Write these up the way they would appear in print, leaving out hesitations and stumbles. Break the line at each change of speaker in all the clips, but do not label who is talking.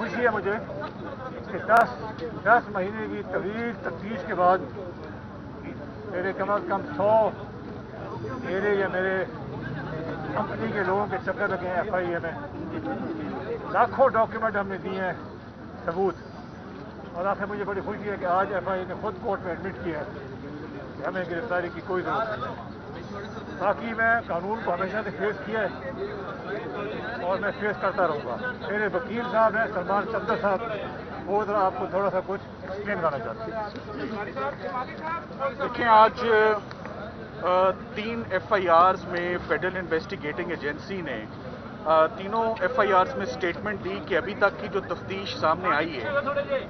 खुशी है मुझे कि 10 महीने की तवील तफ्तीश के बाद मेरे कम अज़ कम 100 मेरे या मेरे कंपनी के लोगों के चक्कर लगे हैं FIA में। लाखों डॉक्यूमेंट हमने दिए हैं सबूत, और आखिर मुझे बड़ी खुशी है कि आज FIA ने खुद कोर्ट में एडमिट किया है कि हमें गिरफ्तारी की कोई ज़रूरत नहीं है। बाकी मैं कानून को हमेशा से फेस किया है और मैं फेस करता रहूँगा। मेरे वकील साहब हैं सलमान चंद्र साहब, वो ज़रा आपको थोड़ा सा कुछ एक्सप्लेन करना चाहते हैं।
देखिए, आज 3 FIRs में फेडरल इन्वेस्टिगेटिंग एजेंसी ने तीनों FIRs में स्टेटमेंट दी कि अभी तक की जो तफ्तीश सामने आई है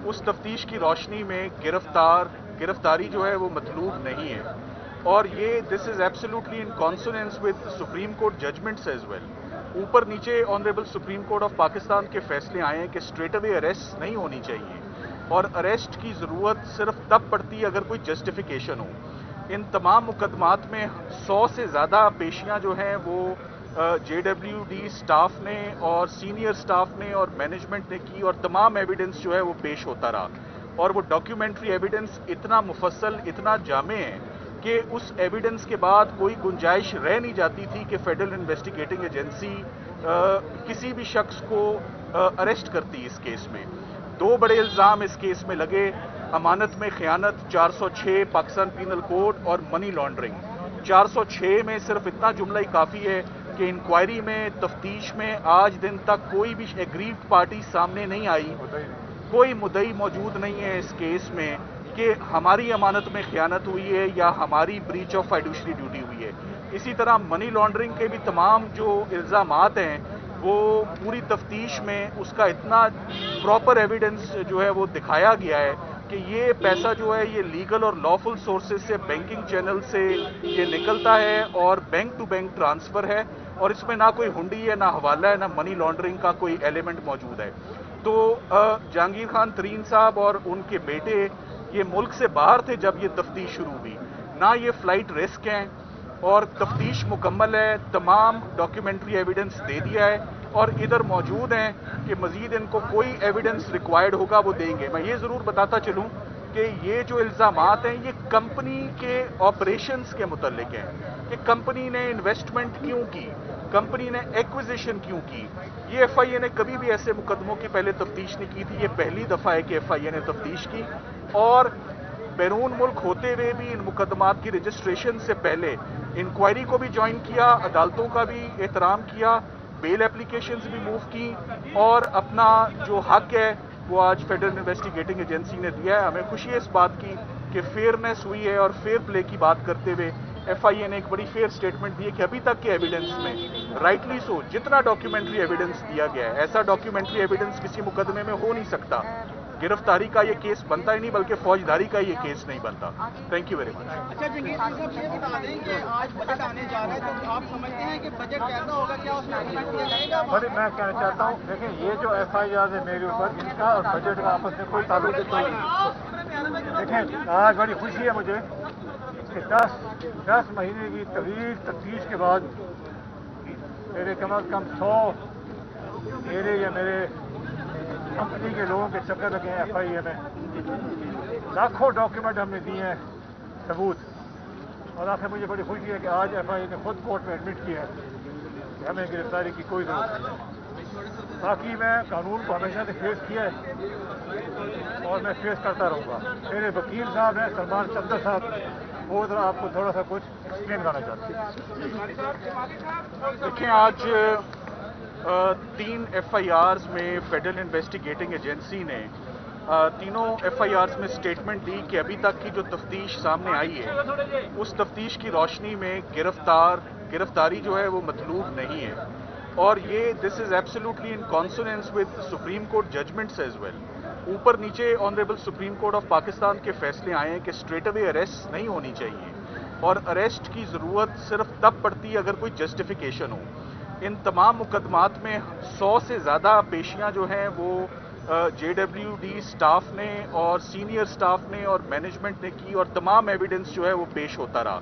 उस तफ्तीश की रोशनी में गिरफ्तारी जो है वो मतलूब नहीं है, और ये this is absolutely in consonance with supreme court judgments as well. ऊपर नीचे honourable supreme court of Pakistan के फैसले आए हैं कि स्ट्रेट अवे अरेस्ट नहीं होनी चाहिए, और अरेस्ट की ज़रूरत सिर्फ तब पड़ती है अगर कोई जस्टिफिकेशन हो। इन तमाम मुकदमात में 100 से ज़्यादा पेशियां जो हैं वो JWD स्टाफ ने और सीनियर स्टाफ ने और मैनेजमेंट ने की, और तमाम एविडेंस जो है वो पेश होता रहा, और वो डॉक्यूमेंट्री एविडेंस इतना मुफस्सल, इतना जामे है कि उस एविडेंस के बाद कोई गुंजाइश रह नहीं जाती थी कि फेडरल इन्वेस्टिगेटिंग एजेंसी किसी भी शख्स को अरेस्ट करती इस केस में। 2 बड़े इल्ज़ाम इस केस में लगे, अमानत में खयानत 406 पाकिस्तान पीनल कोड और मनी लॉन्ड्रिंग। 406 में सिर्फ इतना जुमला ही काफ़ी है कि इंक्वायरी में, तफ्तीश में आज दिन तक कोई भी एग्रीव्ड पार्टी सामने नहीं आई, कोई मुद्दई मौजूद नहीं है इस केस में कि हमारी अमानत में खयानत हुई है या हमारी ब्रीच ऑफ फाइडुशरी ड्यूटी हुई है। इसी तरह मनी लॉन्ड्रिंग के भी तमाम जो इल्ज़ामात हैं वो पूरी तफ्तीश में उसका इतना प्रॉपर एविडेंस जो है वो दिखाया गया है कि ये पैसा जो है ये लीगल और लॉफुल सोर्सेज से, बैंकिंग चैनल से ये निकलता है और बैंक टू बैंक ट्रांसफ़र है, और इसमें ना कोई हुंडी है, ना हवाला है, ना मनी लॉन्ड्रिंग का कोई एलिमेंट मौजूद है। तो जहांगीर खान तरीन साहब और उनके बेटे ये मुल्क से बाहर थे जब ये तफ्तीश शुरू हुई, ना ये फ्लाइट रिस्क हैं, और तफ्तीश मुकम्मल है, तमाम डॉक्यूमेंट्री एविडेंस दे दिया है, और इधर मौजूद हैं कि मज़ीद इनको कोई एविडेंस रिक्वायर्ड होगा वो देंगे। मैं ये ज़रूर बताता चलूँ कि ये जो इल्ज़ामात हैं ये कंपनी के ऑपरेशंस के मुतल्लिक हैं कि कंपनी ने इन्वेस्टमेंट क्यों की, कंपनी ने एक्विजिशन क्यों की। ये FIA ने कभी भी ऐसे मुकदमों की पहले तफ्तीश नहीं की थी, ये पहली दफ़ा है कि FIA ने तफ्तीश की, और बैरून मुल्क होते हुए भी इन मुकदमात की रजिस्ट्रेशन से पहले इंक्वायरी को भी ज्वाइन किया, अदालतों का भी एहतराम किया, बेल एप्लीकेशंस भी मूव की, और अपना जो हक है वो आज फेडरल इन्वेस्टिगेटिंग एजेंसी ने दिया है। हमें खुशी है इस बात की कि फेयरनेस हुई है, और फेयर प्ले की बात करते हुए FIA ने एक बड़ी फेयर स्टेटमेंट दी है कि अभी तक के एविडेंस में राइटली सो जितना डॉक्यूमेंट्री एविडेंस दिया गया है, ऐसा डॉक्यूमेंट्री एविडेंस किसी मुकदमे में हो नहीं सकता। गिरफ्तारी का ये केस बनता ही नहीं, बल्कि फौजदारी का ये केस नहीं बनता। Thank you very much.
अच्छा जंगीर साहब, ये बता दें कि आज बजट आने जा रहा है, तो आप समझते हैं कि बजट कैसा होगा, क्या उसमें इम्प्लीमेंट किया जाएगा?
बड़े मैं कहना चाहता हूँ, देखिए ये जो FIR है मेरे ऊपर, इनका और बजट का आपस में कोई ताल्लुक नहीं। देखिए आज बड़ी खुशी है मुझे कि 10 महीने की तवील तफ्तीश के बाद मेरे कम अज़ कम 100 मेरे या मेरे कंपनी के लोगों के चक्कर लगे हैं FIA में। लाखों डॉक्यूमेंट हमने दिए हैं सबूत, और आखिर मुझे बड़ी खुशी है कि आज FIA ने खुद कोर्ट में एडमिट किया है कि हमें गिरफ्तारी की कोई ज़रूरत नहीं है। बाकी मैं कानून को हमेशा से फेस किया है और मैं फेस करता रहूँगा। मेरे वकील साहब हैं सलमान चंद्र साहब, वो ज़रा आपको थोड़ा सा कुछ एक्सप्लेन करना चाहते हैं।
देखिए, आज 3 FIRs में फेडरल इन्वेस्टिगेटिंग एजेंसी ने तीनों FIRs में स्टेटमेंट दी कि अभी तक की जो तफ्तीश सामने आई है उस तफ्तीश की रोशनी में गिरफ्तारी जो है वो मतलूब नहीं है, और ये this is absolutely in consonance with supreme court judgments as well. ऊपर नीचे honourable supreme court of Pakistan के फैसले आए हैं कि स्ट्रेट अवे अरेस्ट नहीं होनी चाहिए, और अरेस्ट की ज़रूरत सिर्फ तब पड़ती है अगर कोई जस्टिफिकेशन हो। इन तमाम मुकदमात में 100 से ज़्यादा पेशियां जो हैं वो JWD स्टाफ ने और सीनियर स्टाफ ने और मैनेजमेंट ने की, और तमाम एविडेंस जो है वो पेश होता रहा,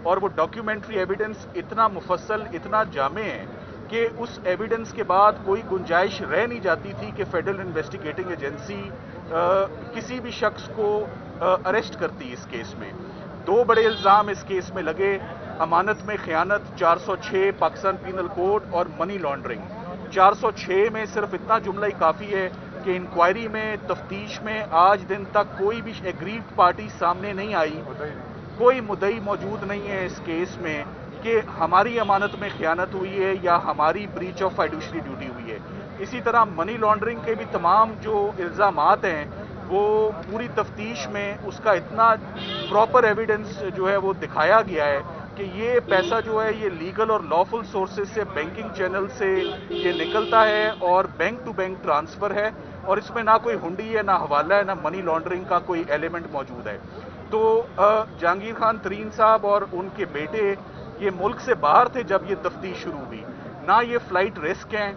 और वो डॉक्यूमेंट्री एविडेंस इतना मुफस्सल, इतना जामे है کہ اس ایویڈنس کے بعد کوئی گنجائش رہ نہیں جاتی تھی کہ فیڈرل انویسٹیگیٹنگ ایجنسی کسی بھی شخص کو اریسٹ کرتی اس کیس میں. 2 بڑے الزام اس کیس میں لگے: امانت میں خیانت 406 پاکستان پینل کوڈ اور منی لانڈرنگ. 406 میں صرف اتنا جملہ ہی کافی ہے کہ انکوائری میں، تفتیش میں آج دن تک کوئی بھی ایگریوڈ پارٹی سامنے نہیں آئی، کوئی مدعی موجود نہیں ہے اس کیس میں کہ ہماری امانت میں خیانت ہوئی ہے یا ہماری بریچ آف فائڈوشری ڈیوٹی ہوئی ہے. اسی طرح منی لانڈرنگ کے بھی تمام جو الزامات ہیں وہ پوری تفتیش میں اس کا اتنا پراپر ایویڈنس جو ہے وہ دکھایا گیا ہے کہ یہ پیسہ جو ہے یہ لیگل اور لافل سورسز سے، بینکنگ چینل سے یہ نکلتا ہے اور بینک ٹو بینک ٹرانسفر ہے، اور اس میں نہ کوئی ہنڈی ہے، نہ حوالہ ہے، نہ منی لانڈرنگ کا کوئی ایلیمنٹ موجود ہے. تو جہانگیر خان ترین صاحب اور ان کے بیٹے یہ ملک سے باہر تھے جب یہ تفتیش شروع ہوئی. نہ یہ فلائٹ رسک ہیں،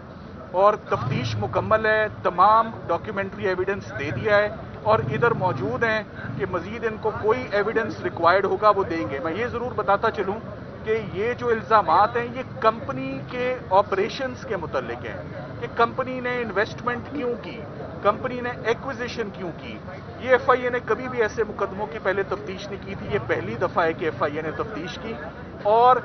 اور تفتیش مکمل ہے، تمام ڈاکیومنٹری ایویڈنس دے دیا ہے اور ادھر موجود ہیں کہ مزید ان کو کوئی ایویڈنس ریکوائرڈ ہوگا وہ دیں گے. میں یہ ضرور بتاتا چلوں کہ یہ جو الزامات ہیں یہ کمپنی کے آپریشنز کے متعلق ہیں کہ کمپنی نے انویسٹمنٹ کیوں کی، کمپنی نے ایکوزیشن کیوں کی. یہ ایف آئی اے نے کبھی بھی ایسے مقدموں کی پہلے تفتیش نہیں کی تھی، یہ پہلی دفعہ ہے کہ ایف آئی اے نے تفتیش کی، اور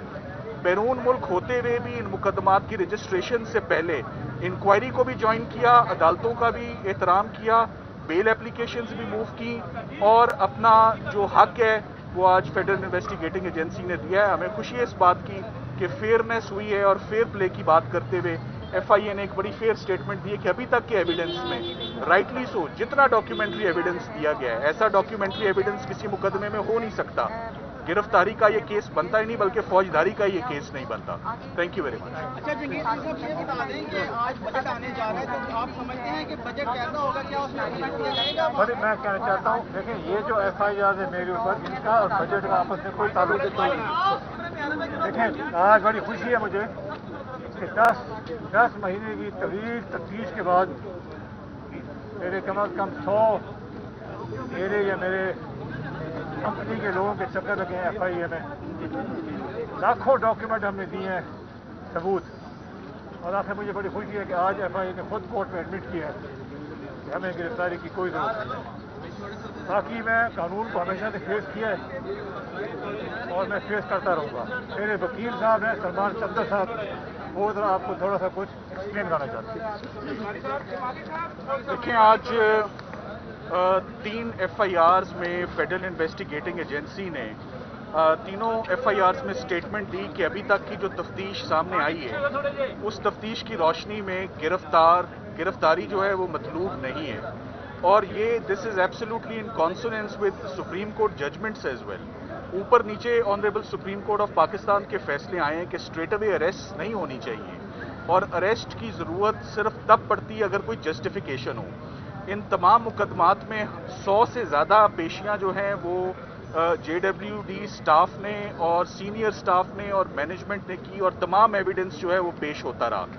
بیرون ملک ہوتے ہوئے بھی ان مقدمات کی رجسٹریشن سے پہلے انکوائری کو بھی جوائن کیا، عدالتوں کا بھی احترام کیا، بیل اپلیکیشنز بھی موو کی، اور اپنا جو حق ہے وہ آج فیڈرل انویسٹیگیٹنگ ایجنسی نے دیا ہے. ہمیں خوشی ہے اس بات کی کہ فیئرنیس ہوئی ہے، اور فیئر پلے کی بات کرتے ہوئے ایف آئی اے نے ایک بڑی فیئر سٹیٹمنٹ دی ہے کہ ابھی تک کے ایویڈنس میں رائٹلی سو جتنا ڈاکیومنٹری ایویڈنس دیا گیا ہے، ایسا ڈاکیومنٹری ایویڈنس کسی مقدمے میں ہو نہیں سکتا. گرفتاری کا یہ کیس بنتا ہی نہیں، بلکہ فوجداری کا یہ کیس نہیں بنتا. Thank you very much.
اچھا جہانگیر صاحب یہ بتا دیں کہ آج بجٹ آنے جا رہا ہے تو آپ سمجھتے ہیں کہ بجٹ کیسا ہوگا، کیا اس میں امپلیمنٹ کیا جائے گا؟
بڑی میں کہنا چاہتا ہوں، دیکھیں یہ جو ایف آئی آر ہے میرے اوپر، ان کا اور بجٹ کا آپس میں کوئی تعلق نہیں. دیکھیں آج بڑی خوشی ہے مجھے کہ 10 مہینے کی طویل تفتیش کے بعد میرے کم از کم 100 میرے یا میرے کمپنی کے لوگوں کے چکر لگے ہیں ایف آئی اے میں. لاکھوں ڈاکیومنٹ ہم نے دیے ہیں ثبوت، اور آخر مجھے بڑی خوشی ہے کہ آج ایف آئی اے نے خود کورٹ میں ایڈمٹ کیا ہے کہ ہمیں گرفتاری کی کوئی ضرورت نہیں ہے. باقی میں قانون کو ہمیشہ سے فیس کیا ہے اور میں فیس کرتا رہوں گا. میرے وکیل صاحب ہیں سلمان چندر صاحب، وہ ذرا آپ کو تھوڑا سا کچھ ایکسپلین کرنا چاہتے ہیں.
دیکھیں آج 3 ایف آئی آرز میں فیڈرل انویسٹیگیٹنگ ایجنسی نے تینوں ایف آئی آرز میں سٹیٹمنٹ دی کہ ابھی تک کی جو تفتیش سامنے آئی ہے اس تفتیش کی روشنی میں گرفتاری جو ہے وہ مطلوب نہیں ہے، اور یہ this is absolutely in consonance with Supreme Court judgments as well. اوپر نیچے honourable Supreme Court of Pakistan کے فیصلے آئے ہیں کہ اسٹریٹ اوے اریسٹ نہیں ہونی چاہیے، اور اریسٹ کی ضرورت صرف تب پڑتی ہے اگر کوئی جسٹیفیکیشن ہو. ان تمام مقدمات میں 100 سے زیادہ پیشیاں جو ہیں وہ جے ڈبلیو ڈی سٹاف نے اور سینئر سٹاف نے اور مینجمنٹ نے کی، اور تمام ایویڈنس جو ہے وہ پیش ہوتا رہا.